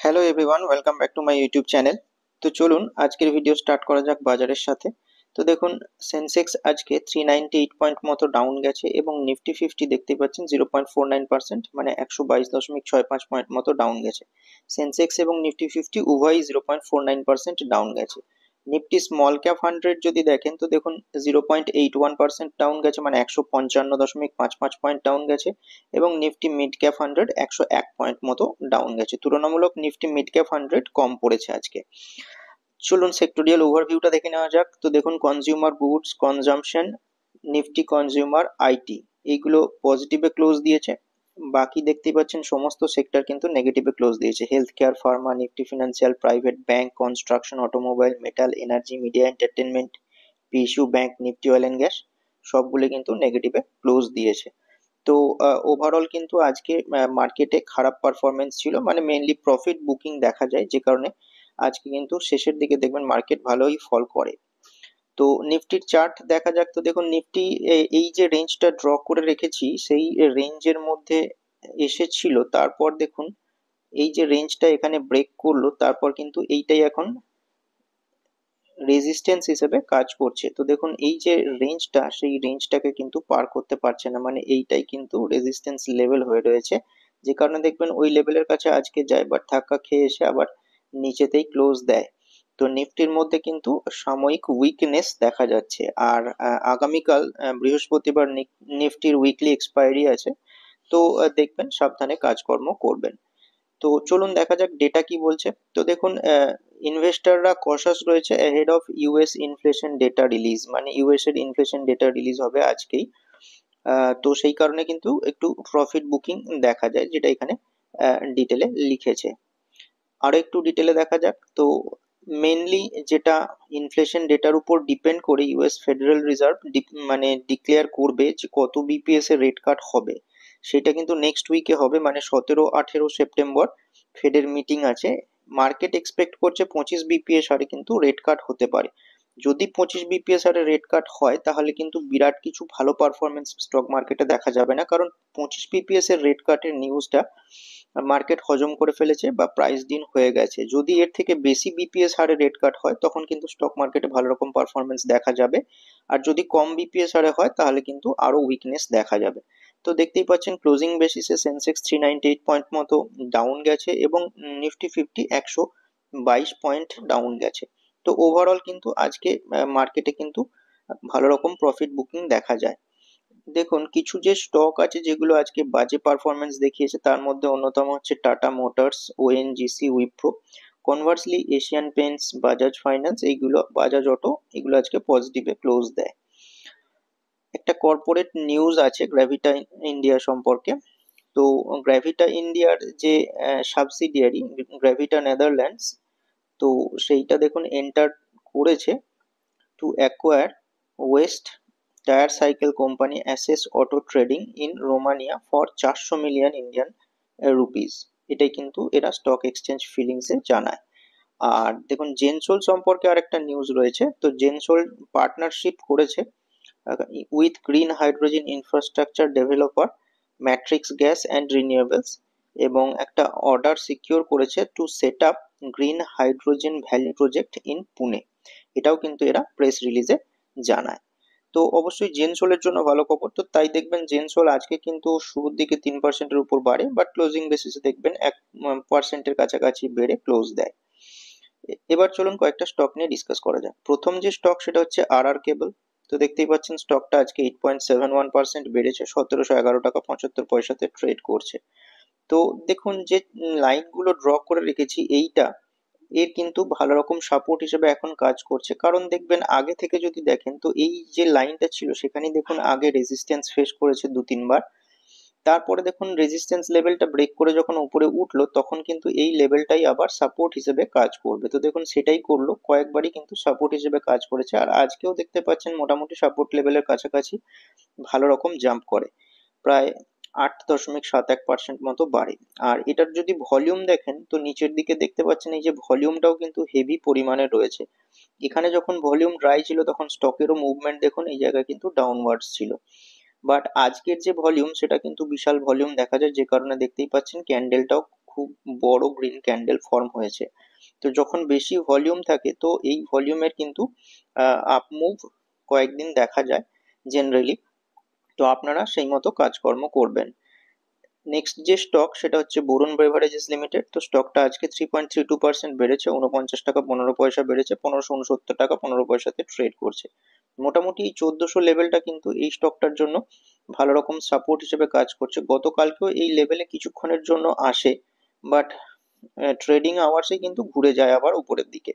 Hello everyone, welcome back to my YouTube channel. তো চলুন আজকের ভিডিও স্টার্ট করা যাক বাজারের সাথে। তো দেখুন, সেন্সেক্স আজকে 398 পয়েন্ট মতো ডাউন গেছে এবং নিফটি ফিফটি দেখতে পাচ্ছেন 0.49%, মানে 122.65 পয়েন্ট মতো ডাউন গেছে। সেন্সেক্স এবং নিফটি ফিফটি উভয়ই 0.49% ডাউন গেছে। নিফটি স্মল ক্যাপ 100 যদি দেখেন তো দেখুন 0.81% ডাউন গেছে, মানে 155.55 পয়েন্ট ডাউন গেছে। এবং নিফটি মিড ক্যাপ 100 101 পয়েন্ট মতো ডাউন গেছে। তুলনামূলক নিফটি মিড ক্যাপ 100 কম পড়েছে আজকে। চলুন সেক্টোরিয়াল ওভারভিউটা দেখে নেওয়া যাক। তো দেখুন, consumer goods, consumption, Nifty consumer, IT এইগুলো পজিটিভে ক্লোজ দিয়েছে। বাকি দেখতেই পাচ্ছেন সমস্ত সেক্টর কিন্তু নেগেটিভে ক্লোজ দিয়েছে। Health care, Pharma, Nifty financial, private bank, construction, automobile, metal, energy, media entertainment, PSU bank, Nifty oil and gas সবগুলো কিন্তু নেগেটিভে ক্লোজ দিয়েছে। তো ওভারঅল কিন্তু আজকে মার্কেটে খারাপ পারফরমেন্স ছিল, মানে মেইনলি প্রফিট বুকিং দেখা যায়, যে কারণে আজকে কিন্তু শেষের দিকে দেখবেন মার্কেট ভালোই ফল করে। তো নিফটির চার্ট দেখা যাক। তো দেখুন, নিফটি এই যে রেঞ্জটা ড্র করে রেখেছি সেই রেঞ্জের মধ্যে এসেছিল, তারপর দেখুন এই যে রেঞ্জটা এখানে ব্রেক করলো, তারপর কিন্তু এইটাই এখন রেজিস্ট্যান্স হিসেবে কাজ করছে। তো দেখুন এই যে রেঞ্জটা, সেই রেঞ্জটাকে কিন্তু পার করতে পারছে না, মানে এইটাই কিন্তু রেজিস্ট্যান্স লেভেল হয়ে রয়েছে, যে কারণে দেখবেন ওই লেভেলের কাছে আজকে যায়, বাট ধাক্কা খেয়ে এসে আবার নিচেতেই ক্লোজ দেয়। তো নিফটির মধ্যে কিন্তু সাময়িক উইকনেস দেখা যাচ্ছে। আর আগামীকাল বৃহস্পতিবার নিফটির উইকলি এক্সপায়ারি আছে। তো দেখবেন সাবধানে কাজকর্ম করবেন। তো চলুন দেখা যাক ডেটা কি বলছে। তো দেখুন, ইনভেস্টররা কশাস রয়েছে ahead of US inflation data release, মানে ইউএস এর ইনফ্লেশন ডেটা রিলিজ হবে আজকেই। তো সেই কারণে কিন্তু একটু প্রফিট বুকিং দেখা যায়, যেটা এখানে ডিটেলে লিখেছে। আরো একটু ডিটেলে দেখা যাক। তো মেনলি যেটা ইনফ্লেশন ডেটার উপর ডিপেন্ড করে ইউএস ফেডারেল রিজার্ভ মানে ডিক্লেয়ার করবে যে কত বিপিএস এর রেট কাট হবে, সেটা কিন্তু নেক্সট উইকে হবে, মানে 17-18 সেপ্টেম্বর ফেডের মিটিং আছে। মার্কেট এক্সপেক্ট করছে 25 বিপিএস হারে কিন্তু রেট কাট হতে পারে। যদি 25 বিপিএস হারে রেট কাট হয় তাহলে কিন্তু বিরাট কিছু ভালো পারফরমেন্স স্টক মার্কেটে দেখা যাবে না, কারণ 25 বিপিএস এর রেট কাটের নিউজটা মার্কেট হজম করে ফেলেছে বা প্রাইস দিন হয়ে গেছে। যদি এর থেকে বেশি বিপিএস হারে রেট কাট হয় তখন কিন্তু স্টক মার্কেটে ভালো রকম পারফরমেন্স দেখা যাবে। আর যদি কম বিপিএস হারে হয় তাহলে কিন্তু আরো উইকনেস দেখা যাবে। তো দেখতেই পাচ্ছেন ক্লোজিং বেসিসে সেন্সেক্স 398 পয়েন্ট মতো ডাউন গেছে এবং নিফটি ফিফটি 122 পয়েন্ট ডাউন গেছে। তো ওভারঅল কিন্তু আজকে মার্কেটে কিন্তু ভালো রকম প্রফিট বুকিং দেখা যায়। দেখুন, কিছু যে স্টক আছে যেগুলো আজকে বাজে পারফরমেন্স দেখিয়েছে, তার মধ্যে অন্যতম হচ্ছে tata motors, ONGC, Wipro. Conversely Asian paints, Bajaj finance, এইগুলো, বাজাজ অটো, এগুলো আজকে পজিটিভে ক্লোজ দেয়। একটা কর্পোরেট নিউজ আছে গ্র্যাভিটা ইন্ডিয়া সম্পর্কে। তো গ্র্যাভিটা ইন্ডিয়ার যে সাবসিডিয়ারি গ্র্যাভিটা নেদারল্যান্ডস, তো সেইটা দেখুন এন্টার করেছে to acquire waste tyre cycle company অ্যাসেস auto trading in Romania for 400 million Indian rupees. এটাই কিন্তু এরা স্টক এক্সচেঞ্জ ফিলিংসে জানায়। আর দেখুন, জেনসোল সম্পর্কে আরেকটা নিউজ রয়েছে। তো জেনসোল পার্টনারশিপ করেছে with green hydrogen infrastructure developer Matrix Gas and Renewables, এবং একটা অর্ডার সিকিউর করেছে to set up green hydrogen valley project in Pune. এটাও কিন্তু এরা প্রেস রিলিজে জানায়। তো অবশ্যই জেনসোলের জন্য ভালো খবর। তো তাই দেখবেন জেনসোল আজকে কিন্তু শুরুর দিকে 3%-এর উপর বাড়ে, বাট ক্লোজিং বেসিসে দেখবেন 1%-এর কাছাকাছি বেড়ে ক্লোজ দেয়। এবার চলুন কয়েকটা স্টক নিয়ে ডিসকাস করা যাক। প্রথম যে স্টক সেটা হচ্ছে আর আর কেবল। তো দেখতেই পাচ্ছেন স্টকটা আজকে 8.71% বেড়েছে, 1711 টাকা 75 পয়সাতে ট্রেড করছে। তো দেখুন যে লাইনগুলো ড্র করে রেখেছি, এইটা এর কিন্তু ভালো রকম সাপোর্ট হিসেবে এখন কাজ করছে। কারণ দেখবেন আগে থেকে যদি দেখেন তো এই যে লাইনটা ছিল সেখানে দেখুন আগে রেজিস্ট্যান্স ফেস করেছে 2-3 বার। তারপরে দেখুন রেজিস্ট্যান্স লেভেলটা ব্রেক করে যখন উপরে উঠলো তখন কিন্তু এই লেভেলটাই আবার সাপোর্ট হিসেবে কাজ করবে। তো দেখুন সেটাই করলো, কয়েকবারই কিন্তু সাপোর্ট হিসেবে কাজ করেছে। আর আজকেও দেখতে পাচ্ছেন মোটামুটি সাপোর্ট লেভেলের কাছাকাছি ভালো রকম জাম্প করে, প্রায় 8.71% মতো বাড়ে। আর এটার যদি ভলিউম দেখেন তো নিচের দিকে দেখতে পাচ্ছেন এই যে ভলিউমটাও কিন্তু হেভি পরিমাণে রয়েছে। এখানে যখন ভলিউম ড্রাই ছিল তখন স্টকেরও মুভমেন্ট দেখুন এই জায়গায় কিন্তু ডাউনওয়ার্ডস ছিল। বাট আজকের যে ভলিউম সেটা কিন্তু বিশাল ভলিউম দেখা যায়, যে কারণে দেখতেই পাচ্ছেন ক্যান্ডেলটাও খুব বড় গ্রিন ক্যান্ডেল ফর্ম হয়েছে। তো যখন বেশি ভলিউম থাকে তো এই ভলিউমের কিন্তু আপ মুভ কয়েকদিন দেখা যায় জেনারেলি। তো আপনারা সেই মতো কাজকর্ম করবেন। নেক্সট যে স্টক সেটা হচ্ছে বরুণ বেভারেজেস লিমিটেড। তো স্টকটা আজকে 3.32% বেড়েছে, 49 টাকা 15 পয়সা বেড়েছে, 1569 টাকা 15 পয়সাতে ট্রেড করছে। মোটামুটি এই 1400 লেভেলটা কিন্তু এই স্টকটার জন্য ভালো রকম সাপোর্ট হিসেবে কাজ করছে। গতকালকেও এই লেভেলে কিছুক্ষণের জন্য আসে, বাট ট্রেডিং আওয়ার্সে কিন্তু ঘুরে যায় আবার উপরের দিকে।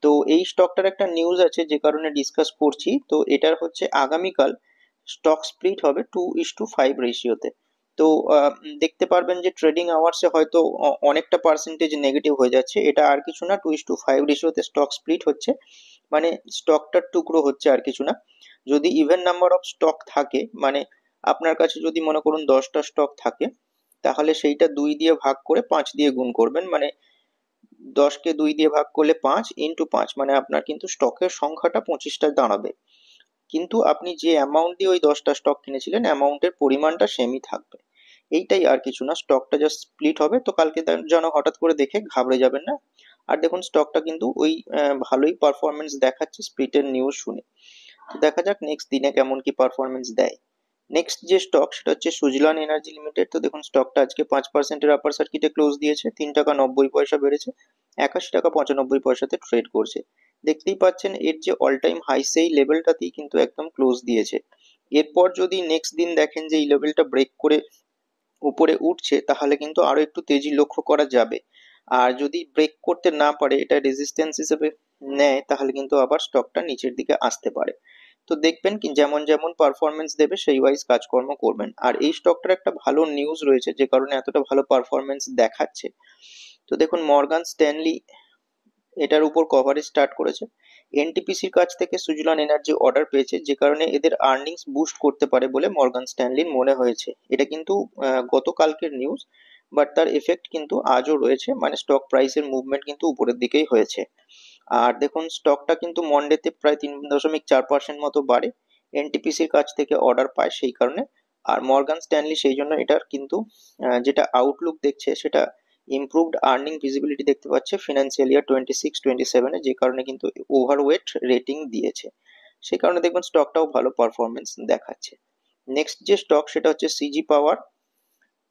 তো এই স্টকটার একটা নিউজ আছে যে কারণে ডিসকাস করছি। তো এটার হচ্ছে আগামীকাল স্টক স্প্লিট হবে 2:5 রেশিওতে। তো দেখতে পারবেন যে ট্রেডিং আওয়ার্সে হয়তো অনেকটা পার্সেন্টেজ নেগেটিভ হয়ে যাচ্ছে, এটা আর কিছু না, 2:5 রেশিওতে স্টক স্প্লিট হচ্ছে, মানে স্টকটার টুকরো হচ্ছে, আর কিছু না। যদি ইভেন নাম্বার অফ স্টক থাকে, মানে আপনার কাছে যদি মনে করুন 10টা স্টক থাকে, তাহলে সেইটা 2 দিয়ে ভাগ করে 5 দিয়ে গুণ করবেন, মানে 10কে 2 দিয়ে ভাগ করলে 5 × 5, মানে আপনার কিন্তু স্টকের সংখ্যাটা 25টা দাঁড়াবে। কিন্তু আপনি যে অ্যামাউন্ট দিয়ে ওই 10টা স্টক কিনেছিলেন অ্যামাউন্টের পরিমাণটা সেমই থাকবে। এইটাই, আর কিছু না, স্টকটা জাস্ট স্প্লিট হবে। তো কালকে যেন হঠাৎ করে দেখে ঘাবড়ে যাবেন না। আর দেখুন স্টকটা কিন্তু ওই ভালোই পারফরমেন্স দেখাচ্ছে স্প্লিটের নিউজ শুনে। তো দেখা যাক নেক্সট দিনে কেমন কি পারফরমেন্স দেয়। নেক্সট যে স্টক সেটা হচ্ছে সুজলন এনার্জি লিমিটেড। তো দেখুন স্টকটা আজকে 5%-এর আপার সার্কিটে ক্লোজ দিয়েছে, 3 টাকা 90 পয়সা বেড়েছে, 81 টাকা 95 পয়সাতে ট্রেড করছে। দেখতেই পাচ্ছেন এর যে অল টাইম হাই সেই লেভেলটাতেই কিন্তু একদম ক্লোজ দিয়েছে। এরপর যদি নেক্সট দিন দেখেন যে এই লেভেলটা ব্রেক করে উপরে উঠছে, তাহলে কিন্তু আরো একটু তেজি লক্ষ্য করা যাবে। আর যদি ব্রেক করতে না পারে, এটা রেজিস্ট্যান্স হিসেবে নেয়, তাহলে কিন্তু আবার স্টকটা নিচের দিকে আসতে পারে। তো দেখবেন কি যেমন যেমন পারফরমেন্স দেবে সেই ওয়াইজ কাজকর্ম করবেন। আর এই স্টকটার একটা ভালো নিউজ রয়েছে যে কারণে এতটা ভালো পারফরমেন্স দেখাচ্ছে। তো দেখুন মর্গান স্ট্যানলি এটার উপর কভারেজ স্টার্ট করেছে। এনটিপিসির কাছ থেকে সুজলন এনার্জি অর্ডার পেয়েছে, যে কারণে এদের আর্নিংস বুস্ট করতে পারে বলে মর্গান স্ট্যানলির মনে হয়েছে। এটা কিন্তু গতকালকের নিউজ, বাট তার এফেক্ট কিন্তু আজও রয়েছে, মানে স্টক প্রাইসের মুভমেন্ট কিন্তু উপরের দিকেই হয়েছে। আর দেখুন স্টকটা কিন্তু মন্ডেতে প্রায় 3.4% মতো বাড়ে, এনটিপিসির কাছ থেকে অর্ডার পায় সেই কারণে। আর মর্গান স্ট্যানলি সেই জন্য এটার কিন্তু যেটা আউটলুক দেখছে সেটা ইমপ্রুভড আর্নিং ভিজিবিলিটি দেখতে পাচ্ছে ফিনান্সিয়াল ইয়ার 26-27-এ, যে কারণে কিন্তু ওভারওয়েট রেটিং দিয়েছে। সেই কারণে দেখবেন স্টকটাও ভালো পারফরমেন্স দেখাচ্ছে। নেক্সট যে স্টক সেটা হচ্ছে সিজি পাওয়ার।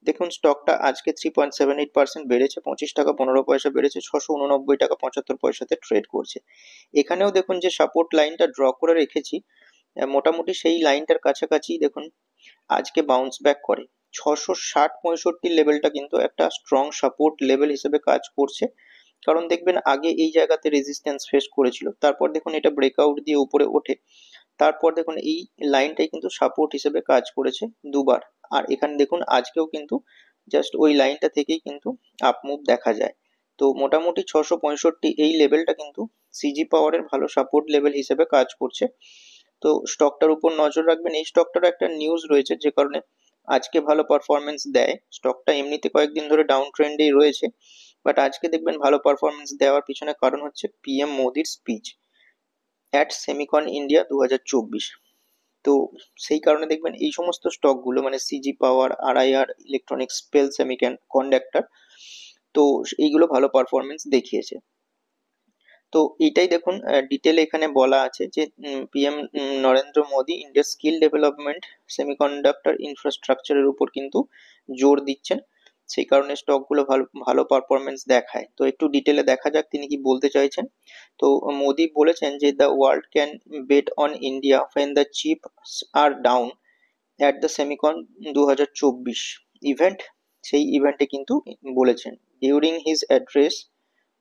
দেখুন স্টকটা আজকে 3.78% বেড়েছে, 25 টাকা 15 পয়সা বেড়েছে, 689 টাকা 75 পয়সাতে ট্রেড করছে। এখানেও দেখুন যে সাপোর্ট লাইনটা ড্র করে রেখেছি, মোটামুটি সেই লাইনটার কাছাকাছি দেখুন আজকে বাউন্স ব্যাক করে। 660-65 লেভেলটা কিন্তু একটা স্ট্রং সাপোর্ট লেভেল হিসেবে কাজ করছে, কারণ দেখবেন আগে এই জায়গাতে রেজিস্ট্যান্স ফেস করেছিল, তারপর দেখুন এটা ব্রেকআউট দিয়ে উপরে ওঠে, তারপর দেখুন এই লাইনটাই কিন্তু সাপোর্ট হিসেবে কাজ করেছে দুবার। আর এখানে দেখুন আজকেও কিন্তু জাস্ট ওই লাইনটা থেকেই কিন্তু আপ মুভ দেখা যায়। তো মোটামুটি 665 এই লেভেলটা কিন্তু সিজি পাওয়ারের ভালো সাপোর্ট লেভেল হিসেবে কাজ করছে। তো স্টকটার উপর নজর রাখবেন। এই স্টকটার একটা নিউজ রয়েছে যে কারণে আজকে ভালো পারফরমেন্স দেয়। স্টকটা এমনিতে কয়েকদিন ধরে ডাউন ট্রেন্ডেই রয়েছে, বাট আজকে দেখবেন ভালো পারফরমেন্স দেওয়ার পিছনে কারণ হচ্ছে পিএম মোদির স্পিচ অ্যাট সেমিকন ইন্ডিয়া 2024। তো সেই কারণে দেখবেন এই সমস্ত স্টকগুলো মানে সিজি পাওয়ার, আরআইআর ইলেকট্রনিক্স, স্পেল সেমিকন কন্ডাক্টর, তো এইগুলো ভালো পারফরমেন্স দেখিয়েছে। তো এইটাই দেখুন ডিটেলে এখানে বলা আছে যে পিএম নরেন্দ্র মোদী ইন্ডিয়ার স্কিল ডেভেলপমেন্ট সেমিকন্ডাক্টর ইনফ্রাস্ট্রাকচারের উপর কিন্তু জোর দিচ্ছেন, সেই কারণে স্টকগুলো ভালো ভালো পারফরমেন্স দেখায়। তো একটু ডিটেলে দেখা যাক তিনি কি বলতে চাইছেন। তো মোদী বলেছেন যে the world can bet on India when the chips are down at the Semicon 2024 event. সেই ইভেন্টে কিন্তু বলেছেন during his address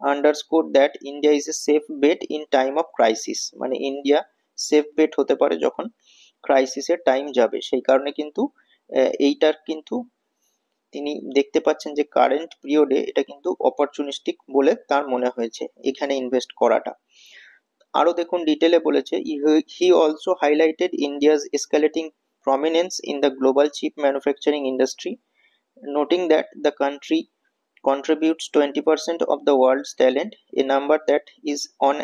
underscore that India is a safe bet in time of crisis, মানে ইন্ডিয়া সেফ বেট হতে পারে যখন ক্রাইসিসের time যাবে। সেই কারণে কিন্তু এইটার কিন্তু তিনি দেখতে পাচ্ছেন যে কারেন্ট পিরিয়ডে এটা কিন্তু অপরচুনিস্টিক বলে তার মনে হয়েছে এখানে ইনভেস্ট করাটা। আরো দেখুন ডিটেলে বলেছে he also highlighted India's escalating prominence in the global chip manufacturing industry, noting that the country contributes 20% of the world's talent, a number that is on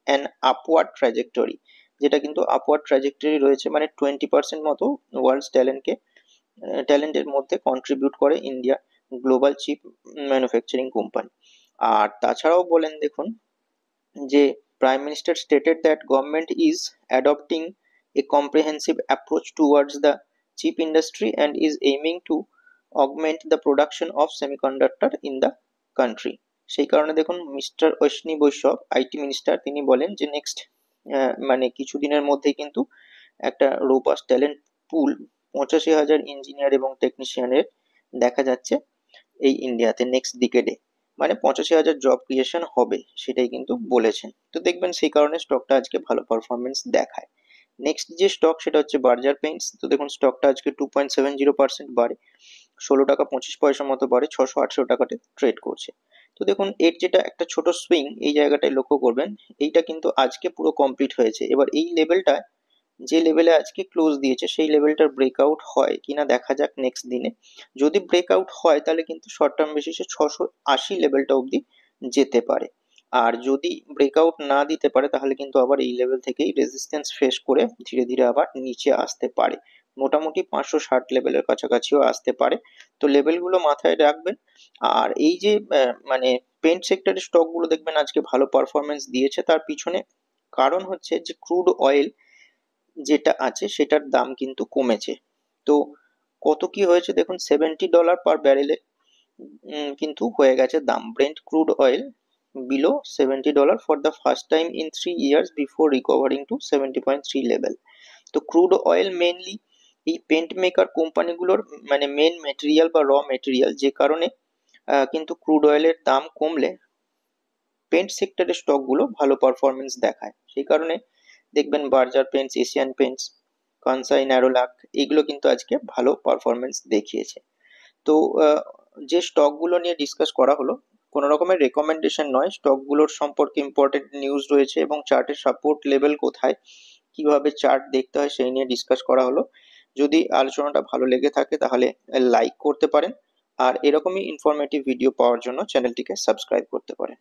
an upward trajectory। যেটা কিন্তু আপওয়ার্ড ট্র্যাজেক্টরি রয়েছে, মানে 20% মতো world's ট্যালেন্টের মধ্যে contribute করে India. Global chip manufacturing company. আর তাছাড়াও বলেন দেখুন যে Prime Minister stated that government is adopting a comprehensive approach towards the chip industry and is aiming to augment the production of semiconductor in the country। সেই কারণে দেখুন mister Ashwini বৈষ্ণব IT minister তিনি বলেন যে নেক্সট মানে কিছুদিনের মধ্যেই কিন্তু একটা রোবাস্ট ট্যালেন্ট পুল 85,000 ইঞ্জিনিয়ার এবং টেকনিশিয়ানের দেখা যাচ্ছে এই ইন্ডিয়াতে নেক্সট ডিকেডে, মানে 85,000 জব ক্রিয়েশন হবে সেটাই কিন্তু বলেছেন। তো দেখবেন সেই কারণে স্টকটা আজকে ভালো পারফরমেন্স দেখায়। নেক্সট যে স্টক সেটা হচ্ছে বার্জার পেইন্টস। তো দেখুন স্টকটা আজকে 2.70% বাড়ে, 16 টাকা 25 পয়সা মতো বাড়ে, 618 টাকাতে ট্রেড করছে। তো দেখুন এর যেটা একটা ছোট সুইং এই জায়গাটায় লক্ষ্য করবেন, এইটা কিন্তু আজকে পুরো কমপ্লিট হয়েছে। এবার এই লেভেলটা যে লেভেলে আজকে ক্লোজ দিয়েছে সেই লেভেলটার ব্রেকআউট হয় কিনা দেখা যাক নেক্সট দিনে। যদি ব্রেকআউট হয় তাহলে কিন্তু শর্ট টার্ম বেসিসে 680 লেভেলটা অবধি যেতে পারে। আর যদি ব্রেকআউট না দিতে পারে তাহলে কিন্তু আবার এই লেভেল থেকেই রেজিস্ট্যান্স ফেস করে ধীরে ধীরে আবার নিচে আসতে পারে, মোটামুটি 560 লেভেলের কাছাকাছিও আসতে পারে। তো লেভেলগুলো মাথায় রাখবেন। আর এই যে মানে পেন্ট সেক্টরের স্টকগুলো দেখবেন আজকে ভালো পারফরমেন্স দিয়েছে, তার পিছনে কারণ হচ্ছে যে ক্রুড অয়েল যেটা আছে সেটার দাম কিন্তু কমেছে। তো কত কি হয়েছে দেখুন, $70 পার ব্যারেলে কিন্তু হয়ে গেছে দাম। Brent crude oil below $70 for the first time in 3 years before recovering to 70.3 level. তো ক্রুড অয়েল মেনলি এই পেন্ট মেকার কোম্পানিগুলোর মানে মেন মেটেরিয়াল বা র মেটেরিয়াল, যে কারণে কিন্তু ক্রুড অয়েলের দাম কমলে পেন্ট সেক্টরের স্টকগুলো ভালো পারফরমেন্স দেখায়। সেই কারণে দেখবেন Berger Paints, Asian Paints, Kansai Nerolac এগুলো কিন্তু আজকে ভালো পারফরমেন্স দেখিয়েছে। তো যে স্টকগুলো নিয়ে ডিসকাস করা হলো কোনো রকমের রেকমেন্ডেশন নয়, স্টকগুলোর সম্পর্কে ইম্পর্টেন্ট নিউজ রয়েছে এবং চার্টের সাপোর্ট লেভেল কোথায়, কিভাবে চার্ট দেখতে হয় সেই নিয়ে ডিসকাস করা হলো। যদি আলোচনাটা ভালো লেগে থাকে তাহলে লাইক করতে পারেন, আর এরকমই ইনফরমেটিভ ভিডিও পাওয়ার জন্য চ্যানেলটিকে সাবস্ক্রাইব করতে পারেন।